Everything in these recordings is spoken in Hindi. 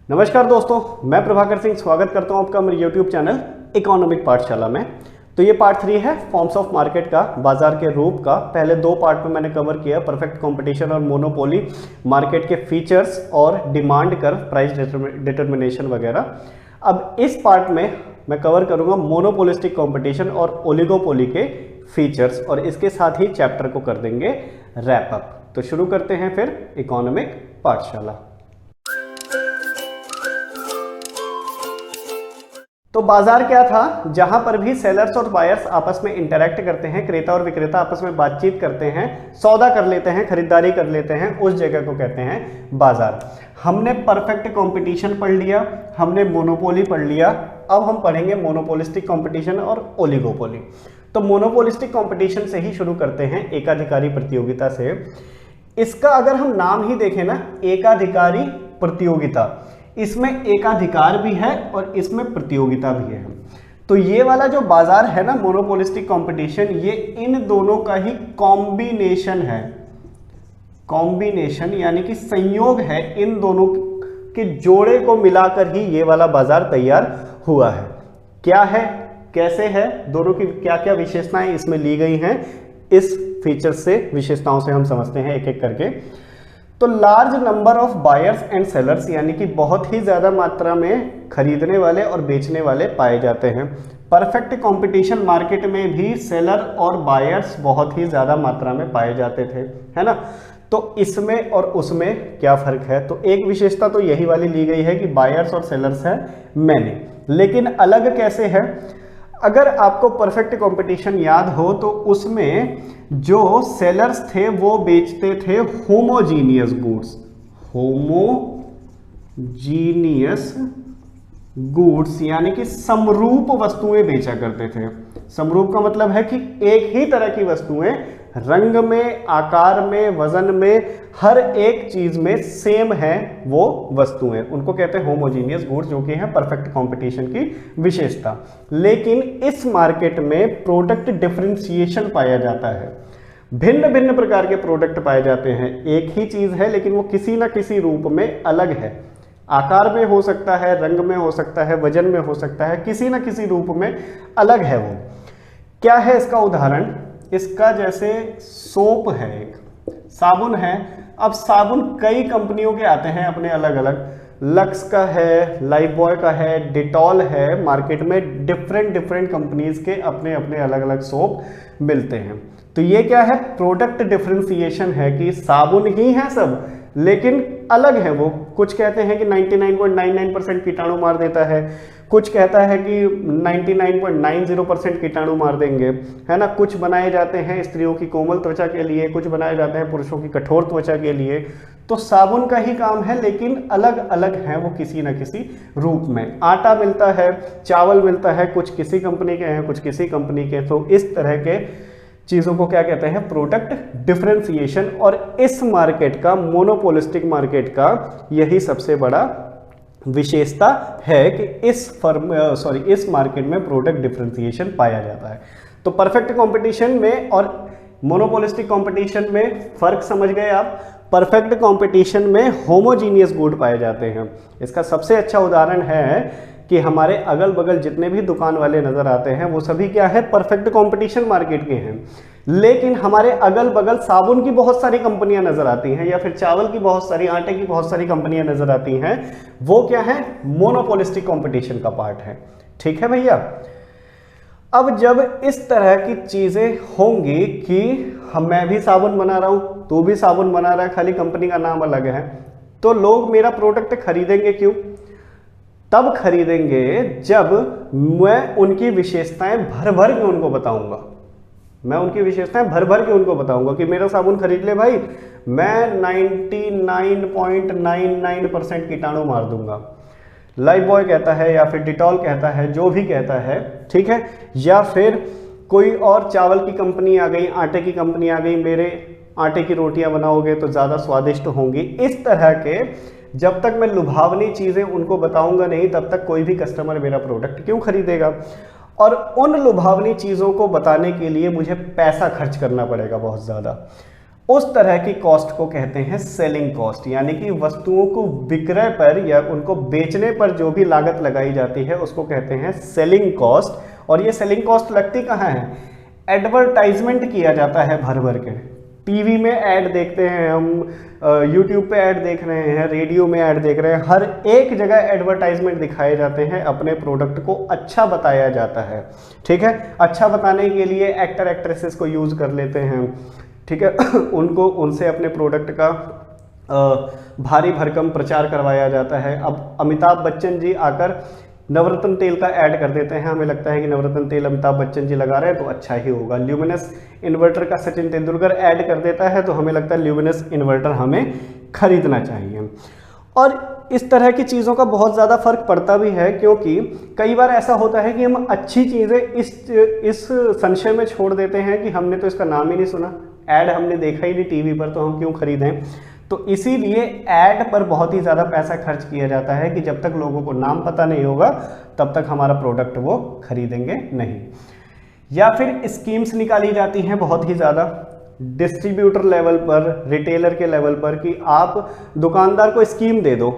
नमस्कार दोस्तों, मैं प्रभाकर सिंह स्वागत करता हूं आपका मेरे YouTube चैनल इकोनॉमिक पाठशाला में। तो ये पार्ट 3 है फॉर्म्स ऑफ मार्केट का, बाजार के रूप का। पहले 2 पार्ट में मैंने कवर किया परफेक्ट कंपटीशन और मोनोपोली, मार्केट के फीचर्स और डिमांड कर्व, प्राइस डिटर्मिनेशन वगैरह। अब इस पार्ट में मैं कवर करूंगा मोनोपोलिस्टिक कंपटीशन और ओलिगोपोली के फीचर्स, और इसके साथ ही चैप्टर को कर देंगे रैप अप। तो शुरू करते हैं फिर इकोनॉमिक पाठशाला। तो बाजार क्या था? जहां पर भी सेलर्स और बायर्स आपस में इंटरैक्ट करते हैं, क्रेता और विक्रेता आपस में बातचीत करते हैं, सौदा कर लेते हैं, खरीदारी कर लेते हैं, उस जगह को कहते हैं बाजार। हमने परफेक्ट कंपटीशन पढ़ लिया, हमने मोनोपोली पढ़ लिया। अब हम पढ़ेंगे मोनोपोलिस्टिक कंपटीशन और ओलिगोपोली। तो मोनोपोलिस्टिक कंपटीशन से ही शुरू करते हैं, एकाधिकारी प्रतियोगिता से। इसका अगर हम नाम ही देखें ना, एकाधिकारी प्रतियोगिता, इसमें एकाधिकार भी है और इसमें प्रतियोगिता भी है। तो ये वाला जो बाजार है ना, मोनोपोलिस्टिक कंपटीशन, ये इन दोनों का ही कॉम्बिनेशन है। कॉम्बिनेशन यानी कि संयोग है, इन दोनों के जोड़े को मिलाकर ही ये वाला बाजार तैयार हुआ है। क्या है, कैसे है, दोनों की क्या क्या विशेषताएं इसमें ली गई हैं, इस फीचर से, विशेषताओं से हम समझते हैं एक एक करके। तो large number of buyers and sellers, यानी कि बहुत ही ज्यादा मात्रा में खरीदने वाले और बेचने वाले पाए जाते हैं। परफेक्ट कंपटीशन मार्केट में भी सेलर और बायर्स बहुत ही ज्यादा मात्रा में पाए जाते थे, है ना। तो इसमें और उसमें क्या फर्क है? तो एक विशेषता तो यही वाली ली गई है कि बायर्स और सेलर्स है मैंने, लेकिन अलग कैसे है? अगर आपको परफेक्ट कंपटीशन याद हो तो उसमें जो सेलर्स थे वो बेचते थे होमोजीनियस गुड्स। होमोजीनियस गुड्स यानी कि समरूप वस्तुएं बेचा करते थे। समरूप का मतलब है कि एक ही तरह की वस्तुएं, रंग में, आकार में, वजन में, हर एक चीज में सेम है वो वस्तुएं, उनको कहते हैं होमोजीनियस गुड्स, जो कि है परफेक्ट कंपटीशन की विशेषता। लेकिन इस मार्केट में प्रोडक्ट डिफरेंशिएशन पाया जाता है, भिन्न भिन्न प्रकार के प्रोडक्ट पाए जाते हैं। एक ही चीज है लेकिन वो किसी ना किसी रूप में अलग है, आकार में हो सकता है, रंग में हो सकता है, वजन में हो सकता है, किसी ना किसी रूप में अलग है वो। क्या है इसका उदाहरण? इसका जैसे सोप है, एक साबुन है। अब साबुन कई कंपनियों के आते हैं अपने अलग अलग, लक्स का है, लाइफबॉय का है, डिटॉल है, मार्केट में डिफरेंट कंपनीज के अपने अपने अलग अलग सोप मिलते हैं। तो ये क्या है? प्रोडक्ट डिफरेंशिएशन है कि साबुन ही है सब लेकिन अलग है वो। कुछ कहते हैं कि 99.99% कीटाणु मार देता है, कुछ कहता है कि 99.90% कीटाणु मार देंगे, है ना। कुछ बनाए जाते हैं स्त्रियों की कोमल त्वचा के लिए, कुछ बनाए जाते हैं पुरुषों की कठोर त्वचा के लिए। तो साबुन का ही काम है लेकिन अलग अलग है वो किसी न किसी रूप में। आटा मिलता है, चावल मिलता है, कुछ किसी कंपनी के हैं, कुछ किसी कंपनी के। तो इस तरह के चीज़ों को क्या कहते हैं? Product differentiation. और इस मार्केट का, मोनोपोलिस्टिक मार्केट का, यही सबसे बड़ा विशेषता है कि इस मार्केट में प्रोडक्ट डिफरेंशिएशन पाया जाता है। तो परफेक्ट कंपटीशन में और मोनोपोलिस्टिक कंपटीशन में फर्क समझ गए आप। परफेक्ट कंपटीशन में होमोजीनियस गुड पाए जाते हैं। इसका सबसे अच्छा उदाहरण है कि हमारे अगल बगल जितने भी दुकान वाले नजर आते हैं वो सभी क्या है? परफेक्ट कंपटीशन मार्केट के हैं। लेकिन हमारे अगल बगल साबुन की बहुत सारी कंपनियां नजर आती हैं, या फिर चावल की बहुत सारी, आटे की बहुत सारी कंपनियां नजर आती हैं। वो क्या है? मोनोपोलिस्टिक कंपटीशन का पार्ट है। ठीक है भैया। अब जब इस तरह की चीजें होंगी कि मैं भी साबुन बना रहा हूं, तू भी साबुन बना रहा है, खाली कंपनी का नाम अलग है, तो लोग मेरा प्रोडक्ट खरीदेंगे क्यों? तब खरीदेंगे जब मैं उनकी विशेषताएं भर भर के उनको बताऊंगा। मैं उनकी विशेषताएं भर भर के उनको बताऊंगा कि मेरा साबुन खरीद ले भाई, मैं 99.99% कीटाणु मार दूंगा। लाइफबॉय कहता है या फिर डिटॉल कहता है, जो भी कहता है, ठीक है। या फिर कोई और चावल की कंपनी आ गई, आटे की कंपनी आ गई, मेरे आटे की रोटियां बनाओगे तो ज़्यादा स्वादिष्ट होंगी। इस तरह के जब तक मैं लुभावनी चीज़ें उनको बताऊंगा नहीं, तब तक कोई भी कस्टमर मेरा प्रोडक्ट क्यों खरीदेगा? और उन लुभावनी चीज़ों को बताने के लिए मुझे पैसा खर्च करना पड़ेगा बहुत ज़्यादा। उस तरह की कॉस्ट को कहते हैं सेलिंग कॉस्ट, यानी कि वस्तुओं को विक्रय पर या उनको बेचने पर जो भी लागत लगाई जाती है उसको कहते हैं सेलिंग कॉस्ट। और ये सेलिंग कॉस्ट लगती कहाँ है? एडवर्टाइजमेंट किया जाता है भर भर के, टीवी में ऐड देखते हैं हम, यूट्यूब पे ऐड देख रहे हैं, रेडियो में ऐड देख रहे हैं, हर एक जगह एडवर्टाइजमेंट दिखाए जाते हैं, अपने प्रोडक्ट को अच्छा बताया जाता है। ठीक है, अच्छा बताने के लिए एक्टर एक्ट्रेसेस को यूज़ कर लेते हैं। ठीक है उनसे अपने प्रोडक्ट का भारी भरकम प्रचार करवाया जाता है। अब अमिताभ बच्चन जी आकर नवरत्न तेल का ऐड कर देते हैं, हमें लगता है कि नवरत्न तेल अमिताभ बच्चन जी लगा रहे हैं तो अच्छा ही होगा। ल्यूमिनस इन्वर्टर का सचिन तेंदुलकर ऐड कर देता है तो हमें लगता है ल्यूमिनस इन्वर्टर हमें खरीदना चाहिए। और इस तरह की चीज़ों का बहुत ज़्यादा फर्क पड़ता भी है, क्योंकि कई बार ऐसा होता है कि हम अच्छी चीज़ें इस संशय में छोड़ देते हैं कि हमने तो इसका नाम ही नहीं सुना, ऐड हमने देखा ही नहीं टीवी पर, तो हम क्यों खरीदें। तो इसीलिए ऐड पर बहुत ही ज़्यादा पैसा खर्च किया जाता है कि जब तक लोगों को नाम पता नहीं होगा तब तक हमारा प्रोडक्ट वो खरीदेंगे नहीं। या फिर स्कीम्स निकाली जाती हैं बहुत ही ज़्यादा डिस्ट्रीब्यूटर लेवल पर, रिटेलर के लेवल पर, कि आप दुकानदार को स्कीम दे दो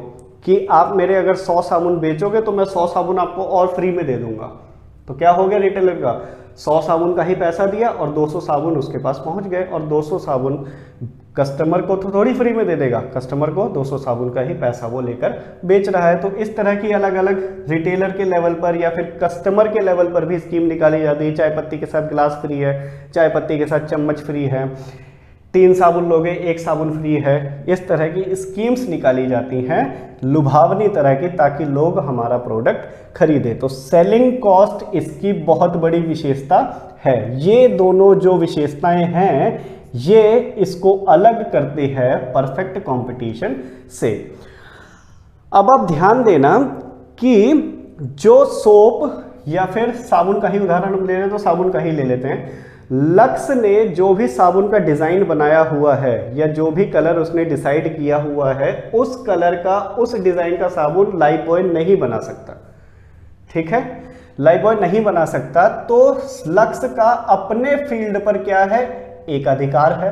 कि आप मेरे अगर 100 साबुन बेचोगे तो मैं 100 साबुन आपको और फ्री में दे दूंगा। तो क्या हो गया, रिटेलर का 100 साबुन का ही पैसा दिया और 200 साबुन उसके पास पहुंच गए, और 200 साबुन कस्टमर को तो थोड़ी फ्री में दे देगा, कस्टमर को 200 साबुन का ही पैसा वो लेकर बेच रहा है। तो इस तरह की अलग अलग रिटेलर के लेवल पर या फिर कस्टमर के लेवल पर भी स्कीम निकाली जाती है। चाय पत्ती के साथ गिलास फ्री है, चाय पत्ती के साथ चम्मच फ्री है, 3 साबुन लोगे 1 साबुन फ्री है। इस तरह की स्कीम्स निकाली जाती हैं लुभावनी तरह की, ताकि लोग हमारा प्रोडक्ट खरीदे। तो सेलिंग कॉस्ट इसकी बहुत बड़ी विशेषता है। ये दोनों जो विशेषताएं हैं ये इसको अलग करती है परफेक्ट कंपटीशन से। अब आप ध्यान देना कि जो सोप या फिर साबुन का ही उदाहरण हम ले रहे हैं तो साबुन का ही ले लेते हैं। लक्स ने जो भी साबुन का डिजाइन बनाया हुआ है या जो भी कलर उसने डिसाइड किया हुआ है, उस कलर का, उस डिजाइन का साबुन लाइफबॉय नहीं बना सकता। ठीक है, लाइफबॉय नहीं बना सकता। तो लक्स का अपने फील्ड पर क्या है, एकाधिकार है।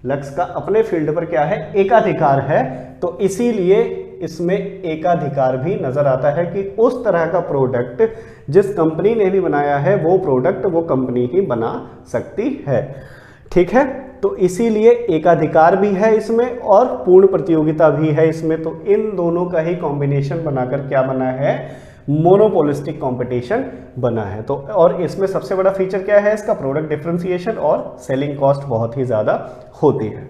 लक्स का अपने फील्ड पर क्या है, एकाधिकार है। तो इसीलिए इसमें एकाधिकार भी नजर आता है कि उस तरह का प्रोडक्ट जिस कंपनी ने भी बनाया है वो प्रोडक्ट वो कंपनी ही बना सकती है। ठीक है, तो इसीलिए एकाधिकार भी है इसमें और पूर्ण प्रतियोगिता भी है इसमें। तो इन दोनों का ही कॉम्बिनेशन बनाकर क्या बना है, मोनोपोलिस्टिक कंपटीशन बना है। तो और इसमें सबसे बड़ा फीचर क्या है इसका, प्रोडक्ट डिफरेंशिएशन और सेलिंग कॉस्ट बहुत ही ज़्यादा होती है।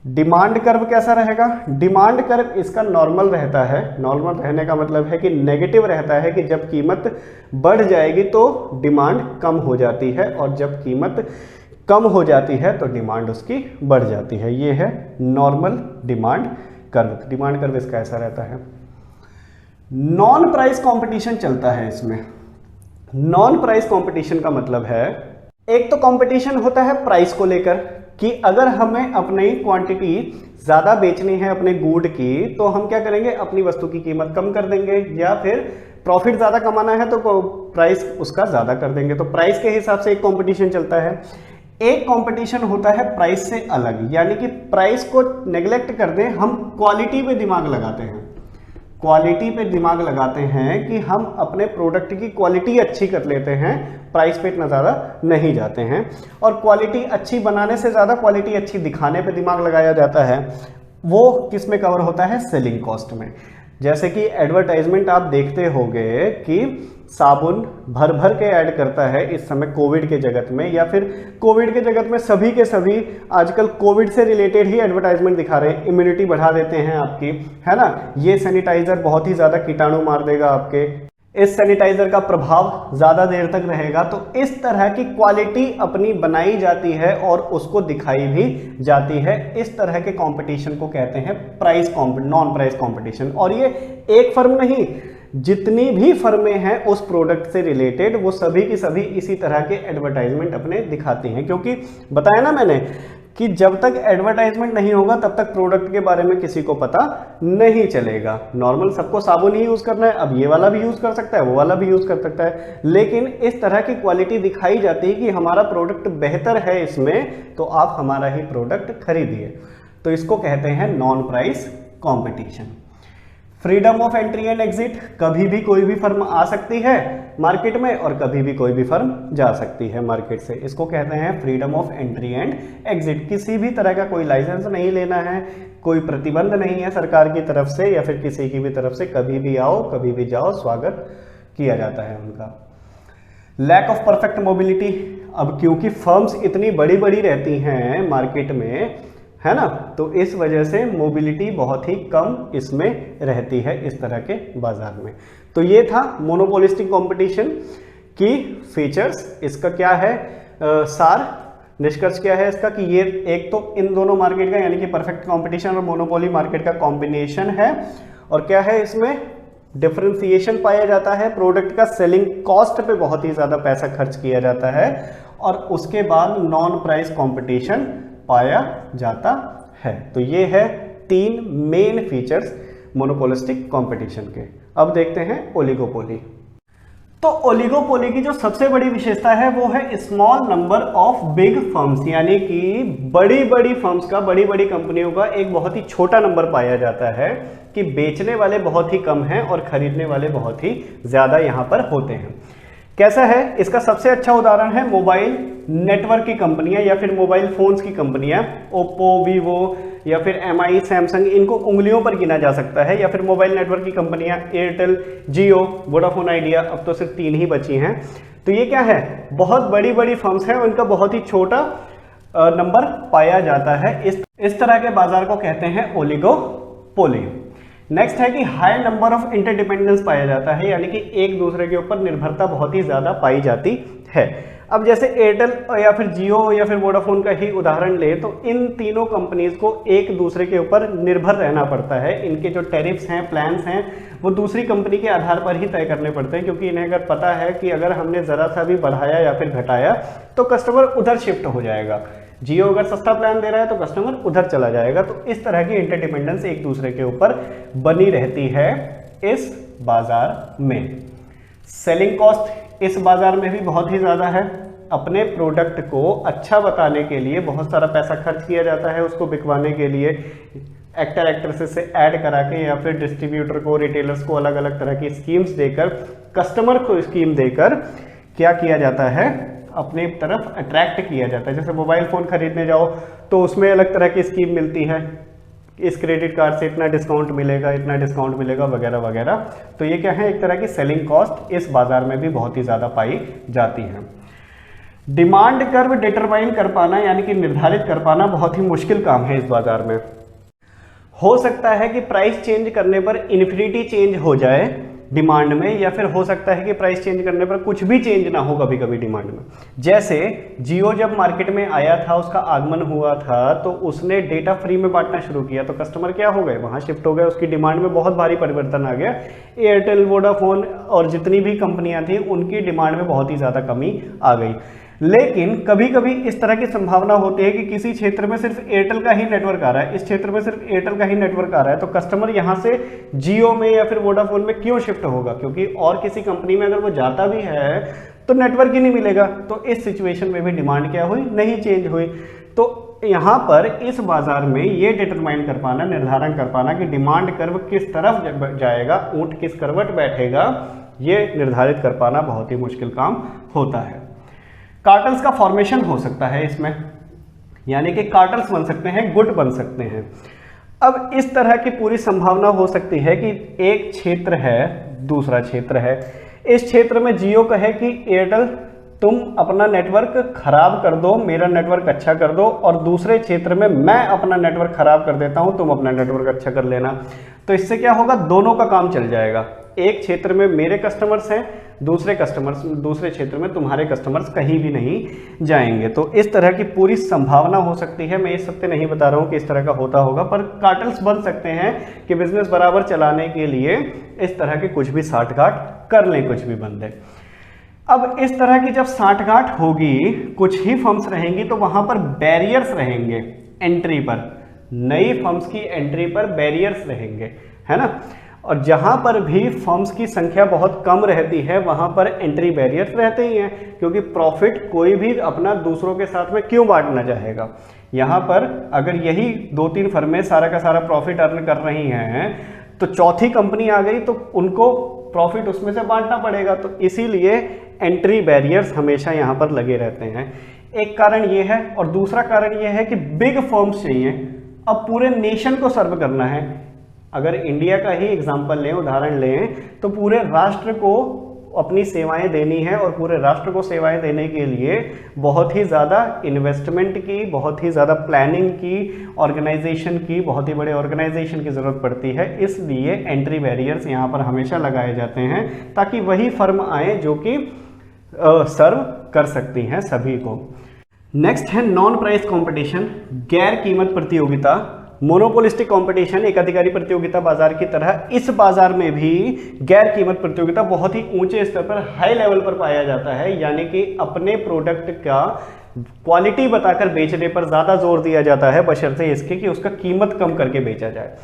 डिमांड कर्व कैसा रहेगा, डिमांड कर्व इसका नॉर्मल रहता है। नॉर्मल रहने का मतलब है कि नेगेटिव रहता है कि जब कीमत बढ़ जाएगी तो डिमांड कम हो जाती है, और जब कीमत कम हो जाती है तो डिमांड उसकी बढ़ जाती है। ये है normal demand curve. Demand curve इसका ऐसा रहता है। नॉन प्राइस कंपटीशन चलता है इसमें। नॉन प्राइस कंपटीशन का मतलब है, एक तो कंपटीशन होता है प्राइस को लेकर कि अगर हमें अपनी क्वांटिटी ज़्यादा बेचनी है अपने गुड की तो हम क्या करेंगे, अपनी वस्तु की कीमत कम कर देंगे, या फिर प्रॉफिट ज़्यादा कमाना है तो प्राइस उसका ज़्यादा कर देंगे। तो प्राइस के हिसाब से एक कंपटीशन चलता है। एक कंपटीशन होता है प्राइस से अलग, यानी कि प्राइस को नेग्लेक्ट कर दें, हम क्वालिटी पे दिमाग लगाते हैं। क्वालिटी पे दिमाग लगाते हैं कि हम अपने प्रोडक्ट की क्वालिटी अच्छी कर लेते हैं, प्राइस पे इतना ज़्यादा नहीं जाते हैं। और क्वालिटी अच्छी बनाने से ज़्यादा क्वालिटी अच्छी दिखाने पे दिमाग लगाया जाता है। वो किस में कवर होता है, सेलिंग कॉस्ट में। जैसे कि एडवर्टाइजमेंट आप देखते होंगे कि साबुन भर भर के ऐड करता है इस समय कोविड के जगत में, या फिर कोविड के जगत में सभी के सभी आजकल कोविड से रिलेटेड ही एडवर्टाइजमेंट दिखा रहे हैं। इम्यूनिटी बढ़ा देते हैं आपकी, है ना, ये सैनिटाइजर बहुत ही ज़्यादा कीटाणु मार देगा आपके, इस सैनिटाइजर का प्रभाव ज़्यादा देर तक रहेगा। तो इस तरह की क्वालिटी अपनी बनाई जाती है और उसको दिखाई भी जाती है। इस तरह के कंपटीशन को कहते हैं नॉन प्राइस कंपटीशन। और ये एक फर्म नहीं, जितनी भी फर्में हैं उस प्रोडक्ट से रिलेटेड वो सभी की सभी इसी तरह के एडवर्टाइजमेंट अपने दिखाती हैं। क्योंकि बताया ना मैंने कि जब तक एडवर्टाइजमेंट नहीं होगा तब तक प्रोडक्ट के बारे में किसी को पता नहीं चलेगा। नॉर्मल सबको साबुन ही यूज़ करना है, अब ये वाला भी यूज़ कर सकता है, वो वाला भी यूज़ कर सकता है, लेकिन इस तरह की क्वालिटी दिखाई जाती है कि हमारा प्रोडक्ट बेहतर है इसमें, तो आप हमारा ही प्रोडक्ट खरीदिए। तो इसको कहते हैं non price competition. Freedom of entry and exit, कभी भी कोई भी फर्म आ सकती है मार्केट में और कभी भी कोई भी फर्म जा सकती है मार्केट से, इसको कहते हैं freedom of entry and exit. किसी भी तरह का कोई लाइसेंस नहीं लेना है, कोई प्रतिबंध नहीं है सरकार की तरफ से या फिर किसी की भी तरफ से, कभी भी आओ कभी भी जाओ, स्वागत किया जाता है उनका। लैक ऑफ परफेक्ट मोबिलिटी, अब क्योंकि फर्म्स इतनी बड़ी बड़ी रहती हैं मार्केट में, है ना, तो इस वजह से मोबिलिटी बहुत ही कम इसमें रहती है इस तरह के बाजार में। तो ये था मोनोपोलिस्टिक कंपटीशन की फीचर्स। इसका क्या है सार, निष्कर्ष क्या है इसका, कि ये एक तो इन दोनों मार्केट का यानी कि परफेक्ट कंपटीशन और मोनोपोली मार्केट का कॉम्बिनेशन है। और क्या है इसमें डिफरेंशिएशन पाया जाता है, प्रोडक्ट का सेलिंग कॉस्ट पे बहुत ही ज़्यादा पैसा खर्च किया जाता है, और उसके बाद नॉन प्राइस कंपटीशन पाया जाता है। तो ये है 3 मेन फीचर्स मोनोपोलिस्टिक कंपटीशन के। अब देखते हैं ओलिगोपोली। तो ओलिगोपोली की जो सबसे बड़ी विशेषता है वो है small number of big firms, यानी कि बड़ी बड़ी फर्म्स का, बड़ी बड़ी कंपनियों का एक बहुत ही छोटा नंबर पाया जाता है, कि बेचने वाले बहुत ही कम हैं और खरीदने वाले बहुत ही ज्यादा यहाँ पर होते हैं। कैसा है इसका सबसे अच्छा उदाहरण है मोबाइल नेटवर्क की कंपनियां या फिर मोबाइल फोन्स की कंपनियां, ओप्पो, वीवो या फिर एमआई, सैमसंग, इनको उंगलियों पर गिना जा सकता है। या फिर मोबाइल नेटवर्क की कंपनियां एयरटेल, जियो, वोडाफोन आइडिया, अब तो सिर्फ 3 ही बची हैं। तो ये क्या है, बहुत बड़ी बड़ी फर्म्स हैं, उनका बहुत ही छोटा नंबर पाया जाता है। इस तरह के बाजार को कहते हैं ओलिगोपोली। नेक्स्ट है कि हाई नंबर ऑफ इंटरडिपेंडेंस पाया जाता है, यानी कि एक दूसरे के ऊपर निर्भरता बहुत ही ज्यादा पाई जाती है। अब जैसे एयरटेल या फिर जियो या फिर वोडाफोन का ही उदाहरण ले, तो इन तीनों कंपनीज को एक दूसरे के ऊपर निर्भर रहना पड़ता है। इनके जो टैरिफ्स हैं, प्लान्स हैं, वो दूसरी कंपनी के आधार पर ही तय करने पड़ते हैं, क्योंकि इन्हें अगर पता है कि अगर हमने ज़रा सा भी बढ़ाया या फिर घटाया तो कस्टमर उधर शिफ्ट हो जाएगा। जियो अगर सस्ता प्लान दे रहा है तो कस्टमर उधर चला जाएगा। तो इस तरह की इंटरडिपेंडेंस एक दूसरे के ऊपर बनी रहती है इस बाजार में। सेलिंग कॉस्ट इस बाजार में भी बहुत ही ज़्यादा है। अपने प्रोडक्ट को अच्छा बताने के लिए बहुत सारा पैसा खर्च किया जाता है, उसको बिकवाने के लिए एक्टर एक्ट्रेसेस से ऐड करा के या फिर डिस्ट्रीब्यूटर को, रिटेलर्स को अलग अलग तरह की स्कीम्स देकर, कस्टमर को स्कीम देकर क्या किया जाता है, अपने तरफ अट्रैक्ट किया जाता है। जैसे मोबाइल फ़ोन खरीदने जाओ तो उसमें अलग तरह की स्कीम मिलती है, इस क्रेडिट कार्ड से इतना डिस्काउंट मिलेगा, इतना डिस्काउंट मिलेगा, वगैरह वगैरह। तो ये क्या है, एक तरह की सेलिंग कॉस्ट इस बाजार में भी बहुत ही ज़्यादा पाई जाती है। डिमांड कर्व डिटरमाइन कर पाना, यानी कि निर्धारित कर पाना बहुत ही मुश्किल काम है इस बाजार में। हो सकता है कि प्राइस चेंज करने पर इन्फिनिटी चेंज हो जाए डिमांड में, या फिर हो सकता है कि प्राइस चेंज करने पर कुछ भी चेंज ना हो कभी कभी डिमांड में। जैसे जियो जब मार्केट में आया था, उसका आगमन हुआ था, तो उसने डेटा फ्री में बांटना शुरू किया, तो कस्टमर क्या हो गए, वहां शिफ्ट हो गए, उसकी डिमांड में बहुत भारी परिवर्तन आ गया। एयरटेल, वोडाफोन और जितनी भी कंपनियां थी उनकी डिमांड में बहुत ही ज़्यादा कमी आ गई। लेकिन कभी कभी इस तरह की संभावना होती है कि किसी क्षेत्र में सिर्फ एयरटेल का ही नेटवर्क आ रहा है, इस क्षेत्र में सिर्फ एयरटेल का ही नेटवर्क आ रहा है, तो कस्टमर यहां से जियो में या फिर वोडाफोन में क्यों शिफ्ट होगा, क्योंकि और किसी कंपनी में अगर वो जाता भी है तो नेटवर्क ही नहीं मिलेगा। तो इस सिचुएशन में भी डिमांड क्या हुई, नहीं चेंज हुई। तो यहाँ पर इस बाजार में ये डिटरमाइन कर पाना, निर्धारण कर पाना कि डिमांड कर्व किस तरफ जाएगा, ऊंट किस करवट बैठेगा, ये निर्धारित कर पाना बहुत ही मुश्किल काम होता है। कार्टल्स का फॉर्मेशन हो सकता है इसमें, यानी कि कार्टल्स बन सकते हैं, गुट बन सकते हैं। अब इस तरह की पूरी संभावना हो सकती है कि एक क्षेत्र है, दूसरा क्षेत्र है, इस क्षेत्र में जियो कहे कि एयरटेल तुम अपना नेटवर्क खराब कर दो, मेरा नेटवर्क अच्छा कर दो, और दूसरे क्षेत्र में मैं अपना नेटवर्क खराब कर देता हूं, तुम अपना नेटवर्क अच्छा कर लेना। तो इससे क्या होगा, दोनों का काम चल जाएगा। एक क्षेत्र में मेरे कस्टमर्स हैं, दूसरे क्षेत्र में तुम्हारे कस्टमर्स कहीं भी नहीं जाएंगे। तो इस तरह की पूरी संभावना हो सकती है। मैं ये सत्य नहीं बता रहा हूँ कि इस तरह का होता होगा, पर कार्टल्स बन सकते हैं कि बिजनेस बराबर चलाने के लिए इस तरह के कुछ भी साठगांठ कर लें कुछ भी बंदे। अब इस तरह की जब सांठगांठ होगी, कुछ ही फर्म्स रहेंगी, तो वहां पर बैरियर्स रहेंगे एंट्री पर, नई फर्म्स की एंट्री पर बैरियर्स रहेंगे, है ना। और जहां पर भी फर्म्स की संख्या बहुत कम रहती है वहां पर एंट्री बैरियर्स रहते ही हैं, क्योंकि प्रॉफिट कोई भी अपना दूसरों के साथ में क्यों बांटना चाहेगा। यहां पर अगर यही 2-3 फर्में सारा का सारा प्रॉफिट अर्न कर रही हैं, तो चौथी कंपनी आ गई तो उनको प्रॉफिट उसमें से बांटना पड़ेगा, तो इसीलिए एंट्री बैरियर्स हमेशा यहाँ पर लगे रहते हैं। एक कारण ये है, और दूसरा कारण ये है कि बिग फर्म्स चाहिए। अब पूरे नेशन को सर्व करना है, अगर इंडिया का ही एग्जांपल लें, उदाहरण लें, तो पूरे राष्ट्र को अपनी सेवाएं देनी है, और पूरे राष्ट्र को सेवाएं देने के लिए बहुत ही ज़्यादा इन्वेस्टमेंट की, बहुत ही ज़्यादा प्लानिंग की, ऑर्गेनाइजेशन की, बहुत ही बड़े ऑर्गेनाइजेशन की ज़रूरत पड़ती है। इसलिए एंट्री बैरियर्स यहाँ पर हमेशा लगाए जाते हैं, ताकि वही फर्म आए जो कि सर्व कर सकती हैं सभी को। नेक्स्ट है नॉन प्राइस कंपटीशन, गैर कीमत प्रतियोगिता। मोनोपोलिस्टिक कंपटीशन, एक अधिकारी प्रतियोगिता बाजार की तरह इस बाजार में भी गैर कीमत प्रतियोगिता बहुत ही ऊंचे स्तर पर, हाई लेवल पर पाया जाता है। यानी कि अपने प्रोडक्ट का क्वालिटी बताकर बेचने पर ज़्यादा जोर दिया जाता है, बशर्ते इसके कि उसका कीमत कम करके बेचा जाए।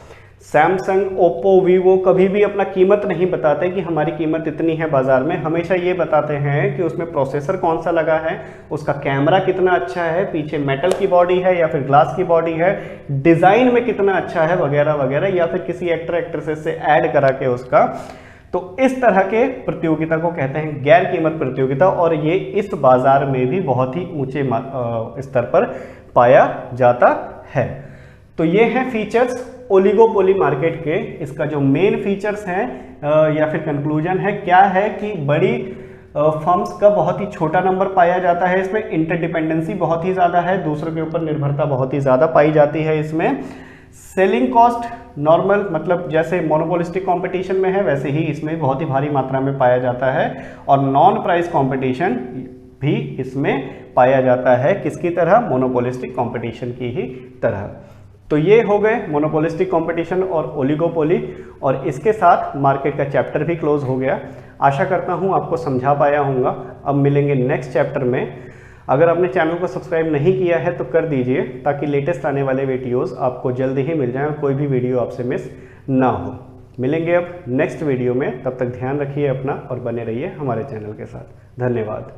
सैमसंग, ओप्पो, वीवो कभी भी अपना कीमत नहीं बताते कि हमारी कीमत इतनी है बाजार में। हमेशा ये बताते हैं कि उसमें प्रोसेसर कौन सा लगा है, उसका कैमरा कितना अच्छा है, पीछे मेटल की बॉडी है या फिर ग्लास की बॉडी है, डिज़ाइन में कितना अच्छा है, वगैरह वगैरह, या फिर किसी एक्टर एक्ट्रेसेस से ऐड करा के उसका। तो इस तरह के प्रतियोगिता को कहते हैं गैर कीमत प्रतियोगिता, और ये इस बाजार में भी बहुत ही ऊंचे स्तर पर पाया जाता है। तो ये हैं फीचर्स ओलिगोपोली मार्केट के। इसका जो मेन फीचर्स हैं या फिर कंक्लूजन है क्या है कि बड़ी फर्म्स का बहुत ही छोटा नंबर पाया जाता है, इसमें इंटरडिपेंडेंसी बहुत ही ज़्यादा है, दूसरों के ऊपर निर्भरता बहुत ही ज़्यादा पाई जाती है इसमें। सेलिंग कॉस्ट नॉर्मल, मतलब जैसे मोनोपोलिस्टिक कंपटीशन में है वैसे ही इसमें बहुत ही भारी मात्रा में पाया जाता है, और नॉन प्राइस कंपटीशन भी इसमें पाया जाता है, किसकी तरह, मोनोपोलिस्टिक कंपटीशन की ही तरह। तो ये हो गए मोनोपोलिस्टिक कंपटीशन और ओलिगोपोली, और इसके साथ मार्केट का चैप्टर भी क्लोज हो गया। आशा करता हूँ आपको समझा पाया होऊंगा। अब मिलेंगे नेक्स्ट चैप्टर में। अगर आपने चैनल को सब्सक्राइब नहीं किया है तो कर दीजिए, ताकि लेटेस्ट आने वाले वीडियोस आपको जल्दी ही मिल जाएं और कोई भी वीडियो आपसे मिस ना हो। मिलेंगे अब नेक्स्ट वीडियो में, तब तक ध्यान रखिए अपना और बने रहिए हमारे चैनल के साथ। धन्यवाद।